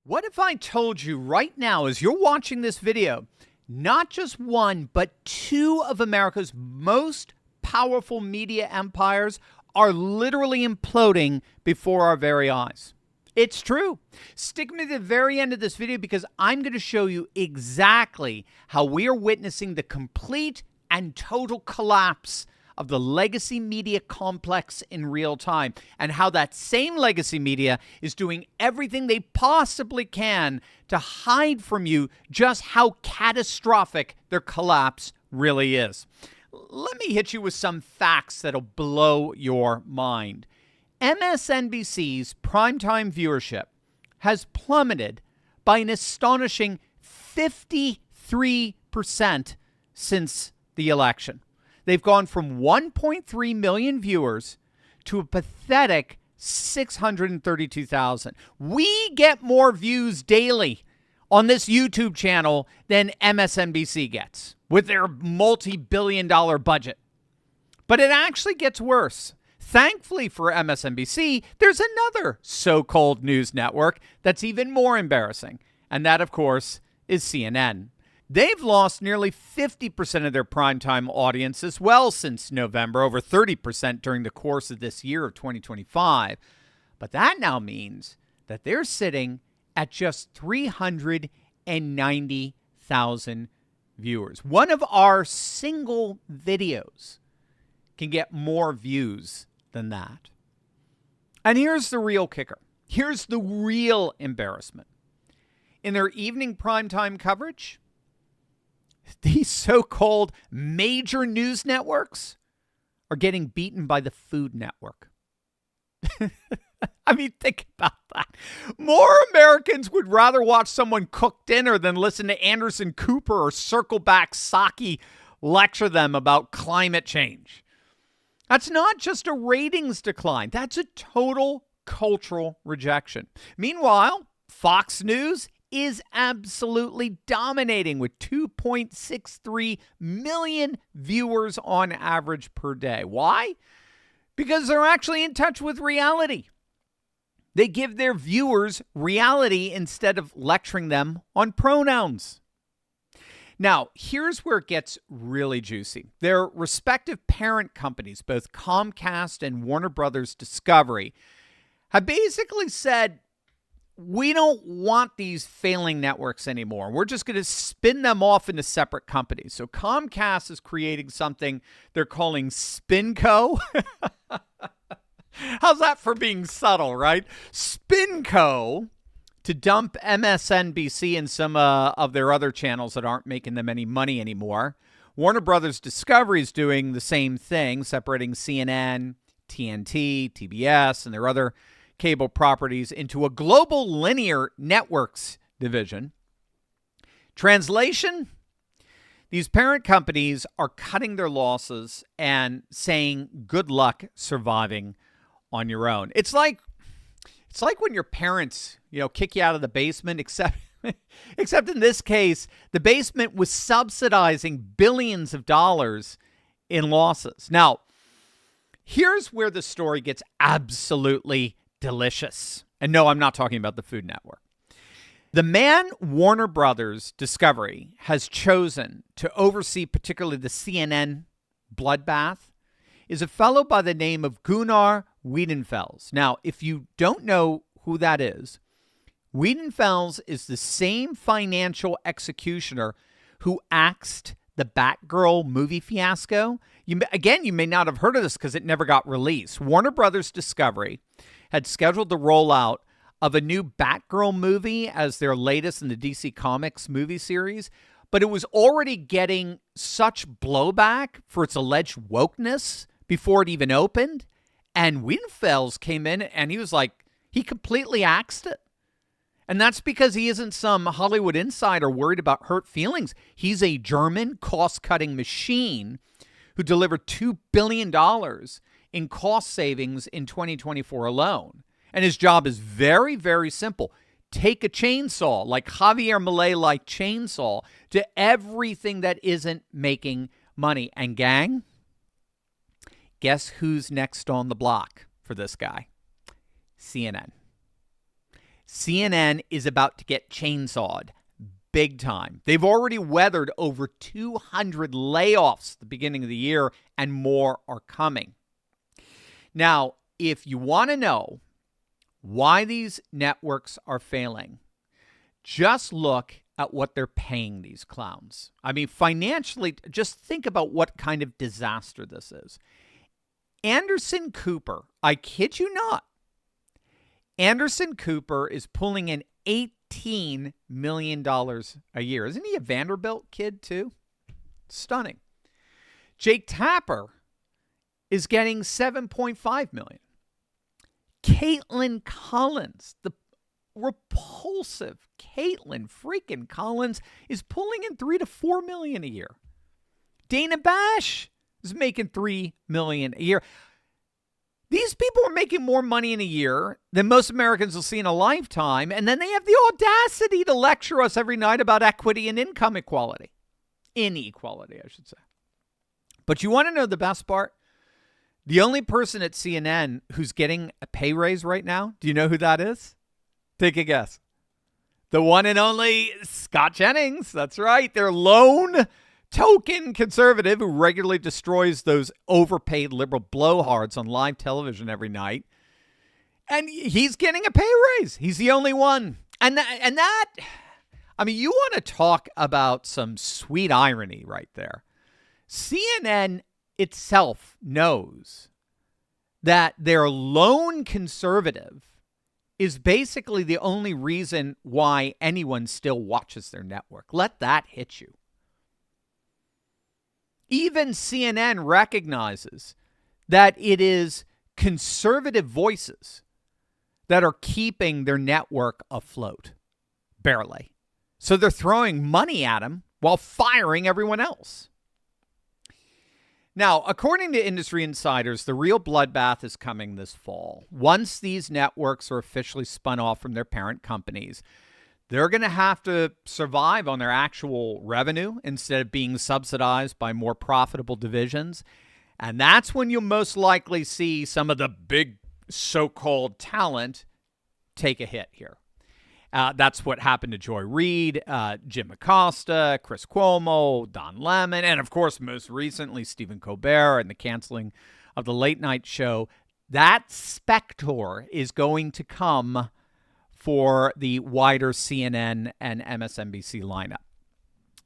What if I told you right now, as you're watching this video, not just one, but two of America's most powerful media empires are literally imploding before our very eyes? It's true. Stick with me to the very end of this video because I'm going to show you exactly how we are witnessing the complete and total collapse of the legacy media complex in real time, and how that same legacy media is doing everything they possibly can to hide from you just how catastrophic their collapse really is. Let me hit you with some facts that'll blow your mind. MSNBC's primetime viewership has plummeted by an astonishing 53% since the election. They've gone from 1.3 million viewers to a pathetic 632,000. We get more views daily on this YouTube channel than MSNBC gets with their multi-billion-dollar budget. But it actually gets worse. Thankfully for MSNBC, there's another so-called news network that's even more embarrassing, and that, of course, is CNN. They've lost nearly 50% of their primetime audience as well since November, over 30% during the course of this year of 2025. But that now means that they're sitting at just 390,000 viewers. One of our single videos can get more views than that. And here's the real kicker. Here's the real embarrassment. In their evening primetime coverage, these so-called major news networks are getting beaten by the Food Network. I mean, think about that. More Americans would rather watch someone cook dinner than listen to Anderson Cooper or Circleback Psaki lecture them about climate change. That's not just a ratings decline. That's a total cultural rejection. Meanwhile, Fox News is absolutely dominating with 2.63 million viewers on average per day. Why? Because they're actually in touch with reality. They give their viewers reality instead of lecturing them on pronouns. Now, here's where it gets really juicy. Their respective parent companies, both Comcast and Warner Brothers Discovery, have basically said, we don't want these failing networks anymore. We're just going to spin them off into separate companies. So Comcast is creating something they're calling Spinco. How's that for being subtle, right? Spinco, to dump MSNBC and some of their other channels that aren't making them any money anymore. Warner Brothers Discovery is doing the same thing, separating CNN, TNT, TBS, and their other cable properties into a global linear networks division. Translation: these parent companies are cutting their losses and saying, good luck surviving on your own. It's like when your parents, kick you out of the basement, except in this case, the basement was subsidizing billions of dollars in losses. Now, here's where the story gets absolutely delicious. And no, I'm not talking about the Food Network. The man Warner Brothers Discovery has chosen to oversee particularly the CNN Bloodbath is a fellow by the name of Gunnar Weedenfels. Now, if you don't know who that is, Weedenfels is the same financial executioner who axed the Batgirl movie fiasco. You may not have heard of this because it never got released. Warner Brothers Discovery had scheduled the rollout of a new Batgirl movie as their latest in the DC Comics movie series, but it was already getting such blowback for its alleged wokeness before it even opened. And Weedenfels came in and he was like, he completely axed it. And that's because he isn't some Hollywood insider worried about hurt feelings. He's a German cost-cutting machine who delivered $2 billion in cost savings in 2024 alone. And his job is very, very simple. Take a chainsaw, like Javier Milei-like chainsaw, to everything that isn't making money. And gang, guess who's next on the block for this guy? CNN. CNN is about to get chainsawed big time. They've already weathered over 200 layoffs at the beginning of the year, and more are coming. Now, if you want to know why these networks are failing, just look at what they're paying these clowns. I mean, financially, just think about what kind of disaster this is. Anderson Cooper, I kid you not, Anderson Cooper is pulling in $18 million a year. Isn't he a Vanderbilt kid too? Stunning. Jake Tapper is getting $7.5 million. Caitlin Collins, the repulsive Caitlin freaking Collins, is pulling in $3 to $4 million a year. Dana Bash is making $3 million a year. These people are making more money in a year than most Americans will see in a lifetime, and then they have the audacity to lecture us every night about equity and income equality. Inequality, I should say. But you want to know the best part? The only person at CNN who's getting a pay raise right now, do you know who that is? Take a guess. The one and only Scott Jennings. That's right. Their lone token conservative who regularly destroys those overpaid liberal blowhards on live television every night. And he's getting a pay raise. He's the only one. And that, I mean, you want to talk about some sweet irony right there. CNN itself knows that their lone conservative is basically the only reason why anyone still watches their network. Let that hit you. Even CNN recognizes that it is conservative voices that are keeping their network afloat. Barely. So they're throwing money at them while firing everyone else. Now, according to industry insiders, the real bloodbath is coming this fall. Once these networks are officially spun off from their parent companies, they're going to have to survive on their actual revenue instead of being subsidized by more profitable divisions. And that's when you'll most likely see some of the big so-called talent take a hit here. That's what happened to Joy Reid, Jim Acosta, Chris Cuomo, Don Lemon, and of course, most recently, Stephen Colbert and the canceling of the late night show. That specter is going to come for the wider CNN and MSNBC lineup.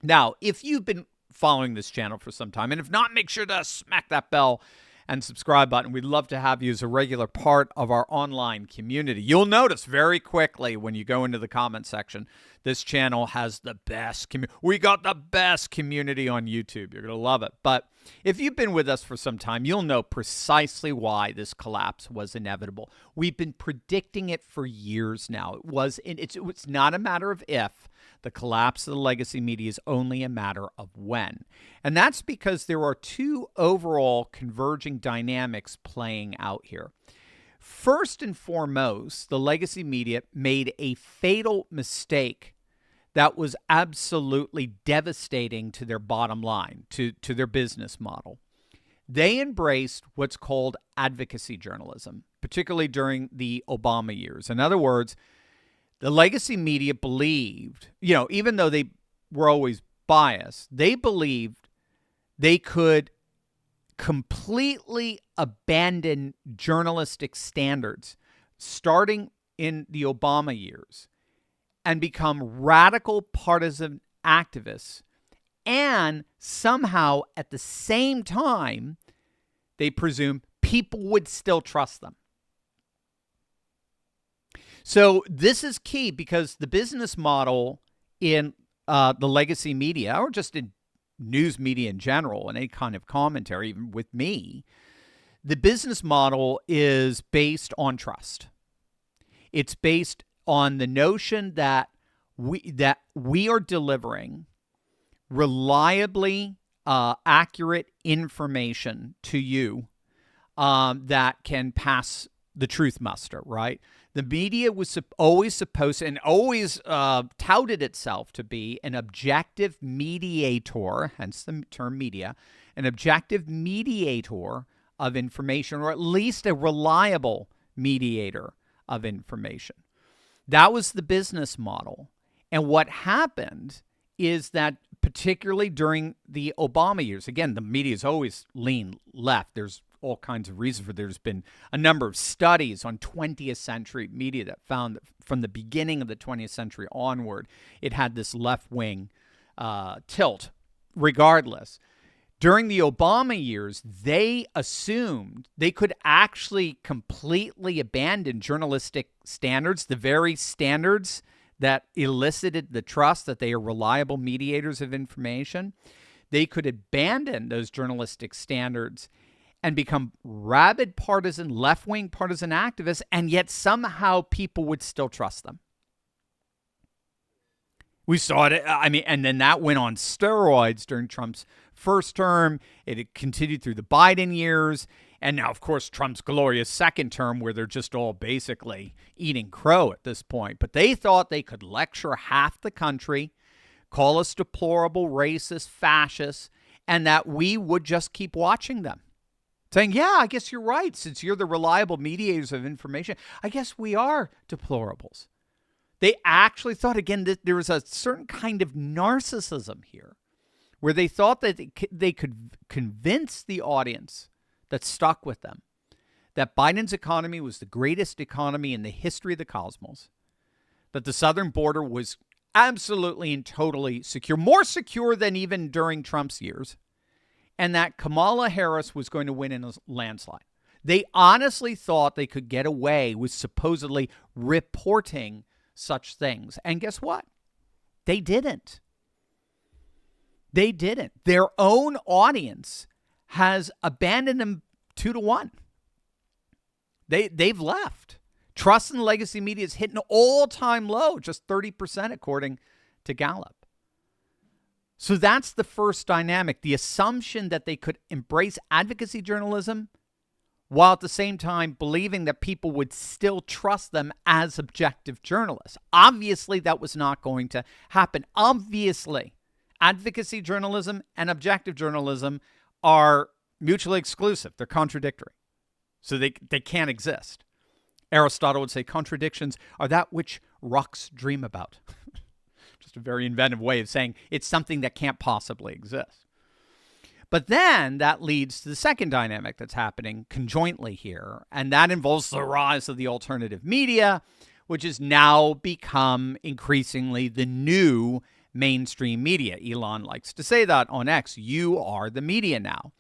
Now, if you've been following this channel for some time, and if not, make sure to smack that bell and subscribe button. We'd love to have you as a regular part of our online community. You'll notice very quickly when you go into the comment section, this channel has the best community. We got the best community on YouTube. You're going to love it. But if you've been with us for some time, you'll know precisely why this collapse was inevitable. We've been predicting it for years now. It's not a matter of if. The collapse of the legacy media is only a matter of when. And that's because there are two overall converging dynamics playing out here. First and foremost, the legacy media made a fatal mistake that was absolutely devastating to their bottom line, to their business model. They embraced what's called advocacy journalism, particularly during the Obama years. In other words, the legacy media believed, even though they were always biased, they believed they could completely abandon journalistic standards starting in the Obama years and become radical partisan activists. And somehow at the same time, they presumed people would still trust them. So this is key because the business model in the legacy media, or just in news media in general, and any kind of commentary, even with me, the business model is based on trust. It's based on the notion that we are delivering reliably accurate information to you that can pass the truth muster, right? The media was always supposed and always touted itself to be an objective mediator, hence the term media, an objective mediator of information, or at least a reliable mediator of information. That was the business model. And what happened is that particularly during the Obama years, again, the media's always lean left. There's all kinds of reasons for. There's been a number of studies on 20th century media that found that from the beginning of the 20th century onward, it had this left-wing tilt. Regardless, during the Obama years, they assumed they could actually completely abandon journalistic standards, the very standards that elicited the trust that they are reliable mediators of information. They could abandon those journalistic standards and become rabid partisan, left-wing partisan activists, and yet somehow people would still trust them. We saw it, and then that went on steroids during Trump's first term. It continued through the Biden years. And now, of course, Trump's glorious second term, where they're just all basically eating crow at this point. But they thought they could lecture half the country, call us deplorable, racist, fascists, and that we would just keep watching them. Saying, yeah, I guess you're right. Since you're the reliable mediators of information, I guess we are deplorables. They actually thought, again, that there was a certain kind of narcissism here, where they thought that they could convince the audience that stuck with them that Biden's economy was the greatest economy in the history of the cosmos, that the southern border was absolutely and totally secure, more secure than even during Trump's years, and that Kamala Harris was going to win in a landslide. They honestly thought they could get away with supposedly reporting such things. And guess what? They didn't. They didn't. Their own audience has abandoned them 2-1. They've left. Trust in legacy media is hitting an all-time low, just 30% according to Gallup. So that's the first dynamic, the assumption that they could embrace advocacy journalism while at the same time believing that people would still trust them as objective journalists. Obviously, that was not going to happen. Obviously, advocacy journalism and objective journalism are mutually exclusive. They're contradictory. So they can't exist. Aristotle would say contradictions are that which rocks dream about. Just a very inventive way of saying it's something that can't possibly exist. But then that leads to the second dynamic that's happening conjointly here, and that involves the rise of the alternative media, which has now become increasingly the new mainstream media. Elon likes to say that on X. You are the media now.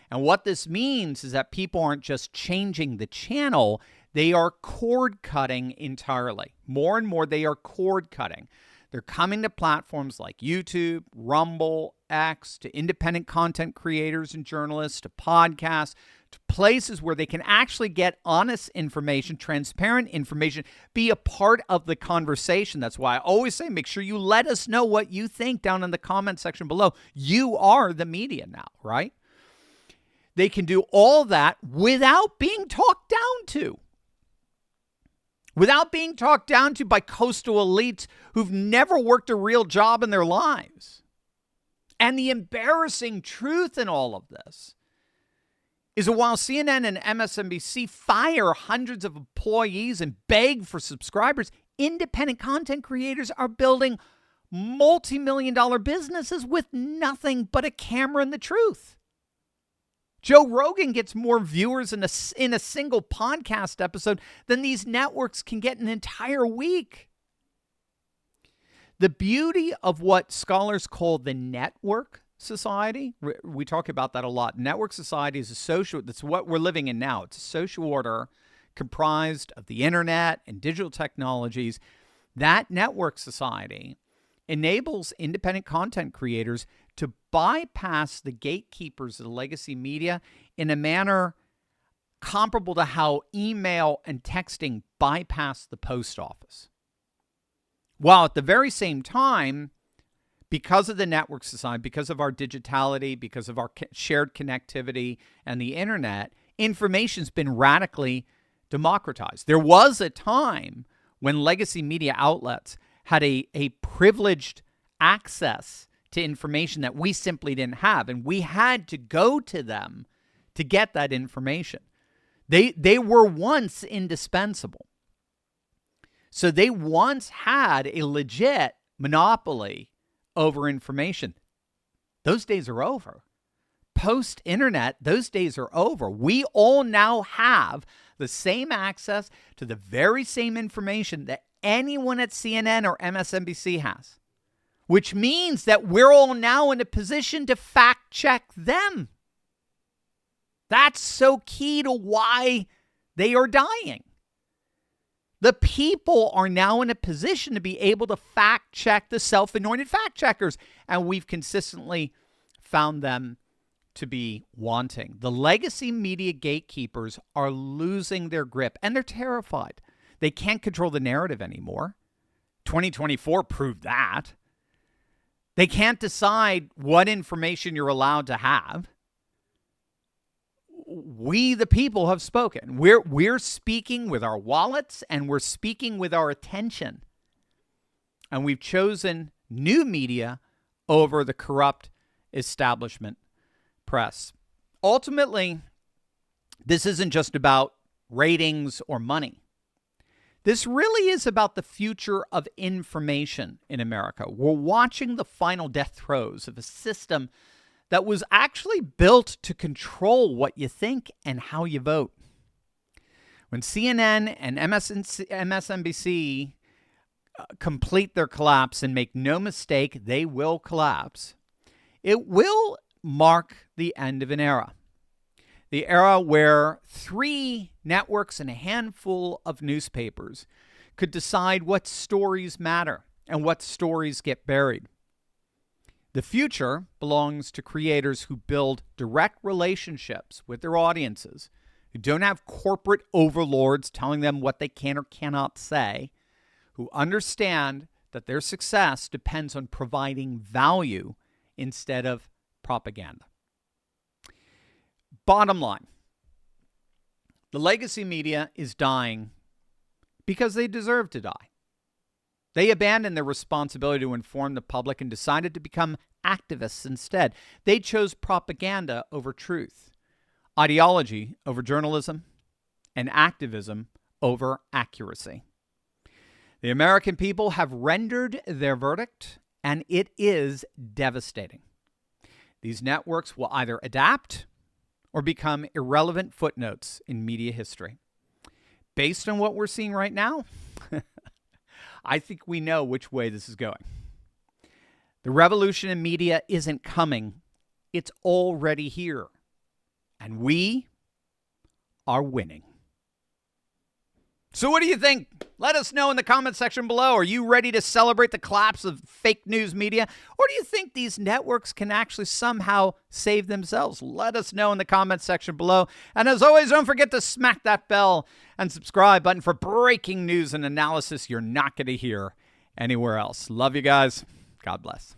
And what this means is that people aren't just changing the channel, they are cord cutting entirely. More and more, they are cord cutting. They're coming to platforms like YouTube, Rumble, X, to independent content creators and journalists, to podcasts, to places where they can actually get honest information, transparent information, be a part of the conversation. That's why I always say, make sure you let us know what you think down in the comment section below. You are the media now, right? They can do all that without being talked down to. Without being talked down to by coastal elites who've never worked a real job in their lives. And the embarrassing truth in all of this is that while CNN and MSNBC fire hundreds of employees and beg for subscribers, independent content creators are building multi-million-dollar businesses with nothing but a camera and the truth. Joe Rogan gets more viewers in a single podcast episode than these networks can get in an entire week. The beauty of what scholars call the network society, we talk about that a lot. Network society is a social, that's what we're living in now. It's a social order comprised of the internet and digital technologies. That network society enables independent content creators to bypass the gatekeepers of the legacy media in a manner comparable to how email and texting bypass the post office. While at the very same time, because of the network society, because of our digitality, because of our shared connectivity and the internet, information's been radically democratized. There was a time when legacy media outlets had a privileged access to information that we simply didn't have, and we had to go to them to get that information. They were once indispensable. So they once had a legit monopoly over information. Those days are over. Post-internet, those days are over. We all now have the same access to the very same information that anyone at CNN or MSNBC has, which means that we're all now in a position to fact check them. That's so key to why they are dying. The people are now in a position to be able to fact check the self-anointed fact checkers, and we've consistently found them to be wanting. The legacy media gatekeepers are losing their grip, and they're terrified. They can't control the narrative anymore. 2024 proved that. They can't decide what information you're allowed to have. We, the people, have spoken. We're speaking with our wallets, and we're speaking with our attention. And we've chosen new media over the corrupt establishment press. Ultimately, this isn't just about ratings or money. This really is about the future of information in America. We're watching the final death throes of a system that was actually built to control what you think and how you vote. When CNN and MSNBC complete their collapse, and make no mistake, they will collapse, it will mark the end of an era. The era where 3 networks and a handful of newspapers could decide what stories matter and what stories get buried. The future belongs to creators who build direct relationships with their audiences, who don't have corporate overlords telling them what they can or cannot say, who understand that their success depends on providing value instead of propaganda. Bottom line, the legacy media is dying because they deserve to die. They abandoned their responsibility to inform the public and decided to become activists instead. They chose propaganda over truth, ideology over journalism, and activism over accuracy. The American people have rendered their verdict, and it is devastating. These networks will either adapt or become irrelevant footnotes in media history. Based on what we're seeing right now, I think we know which way this is going. The revolution in media isn't coming. It's already here. And we are winning. So what do you think? Let us know in the comment section below. Are you ready to celebrate the collapse of fake news media? Or do you think these networks can actually somehow save themselves? Let us know in the comment section below. And as always, don't forget to smack that bell and subscribe button for breaking news and analysis you're not going to hear anywhere else. Love you guys. God bless.